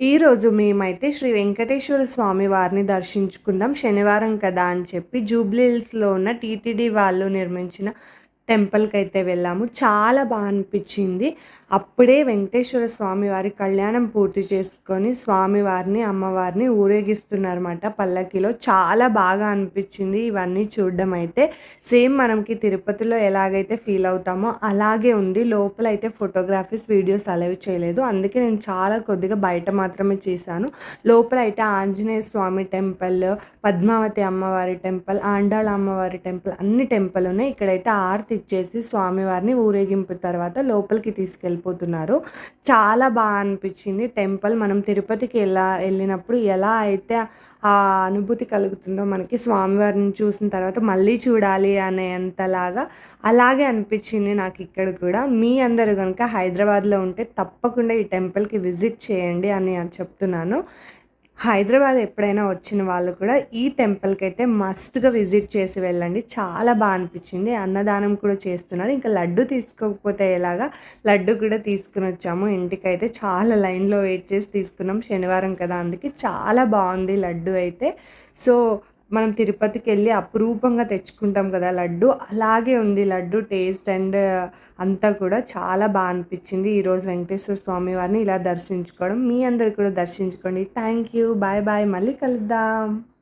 ఈరోజు మేమైతే శ్రీ వెంకటేశ్వర స్వామి వారిని దర్శించుకుందాం. శనివారం కదా అని చెప్పి జూబ్లీ హిల్స్‌లో ఉన్న టీటీడీ వాళ్ళు నిర్మించిన టెంపుల్‌కైతే వెళ్ళాము. చాలా అనిపిచ్చింది. అప్పుడే వెంకటేశ్వర స్వామి వారి కళ్యాణం పూర్తి చేసుకొని స్వామివారిని, అమ్మవారిని ఊరేగిస్తున్నారన్నమాట పల్లకిలో. చాలా బాగా అనిపిచ్చింది ఇవన్నీ చూడడం అయితే. సేమ్ మనకి తిరుపతిలో ఎలాగైతే ఫీల్ అవుతామో అలాగే ఉంది. లోపలైతే ఫోటోగ్రఫీస్, వీడియోస్ అలౌ చేయలేదు. అందుకే నేను చాలా కొద్దిగా బయట మాత్రమే చేశాను. లోపలైతే ఆంజనేయ స్వామి టెంపుల్, పద్మావతి అమ్మవారి టెంపుల్, ఆండాళ అమ్మవారి టెంపుల్ అన్ని టెంపుల్ ఉన్నాయి. ఇక్కడైతే ఆరతి ఇచ్చేసి స్వామివారిని ఊరేగింపు తర్వాత లోపలికి తీసుకెళ్ళిపోతున్నారు. చాలా అనిపించింది టెంపుల్. మనం తిరుపతికి వెళ్ళినప్పుడు ఎలా అయితే ఆ అనుభూతి కలుగుతుందో మనకి స్వామివారిని చూసిన తర్వాత మళ్ళీ చూడాలి అనేంతలాగా అలాగే అనిపించింది నాకు ఇక్కడ కూడా. మీ అందరూ కనుక హైదరాబాద్లో ఉంటే తప్పకుండా ఈ టెంపుల్కి విజిట్ చేయండి అని చెప్తున్నాను. హైదరాబాద్ ఎప్పుడైనా వచ్చిన వాళ్ళు కూడా ఈ టెంపుల్కి అయితే మస్ట్గా విజిట్ చేసి వెళ్ళండి. చాలా అనిపించింది. అన్నదానం కూడా చేస్తున్నారు. ఇంకా లడ్డు తీసుకోకపోతే ఎలాగా, లడ్డు కూడా తీసుకుని వచ్చాము ఇంటికైతే. చాలా లైన్లో వెయిట్ చేసి తీసుకున్నాం, శనివారం కదా అందుకే. చాలా బాగుంది లడ్డు అయితే. సో మనం తిరుపతికి వెళ్ళి అపురూపంగా తెచ్చుకుంటాం కదా లడ్డు, అలాగే ఉంది లడ్డు టేస్ట్ అండ్ అంతా కూడా చాలా అనిపించింది. ఈరోజు వెంకటేశ్వర స్వామి వారిని ఇలా దర్శించుకోవడం. మీ అందరు కూడా దర్శించుకోండి. థ్యాంక్ యూ, బాయ్ బాయ్, మళ్ళీ కలుద్దాం.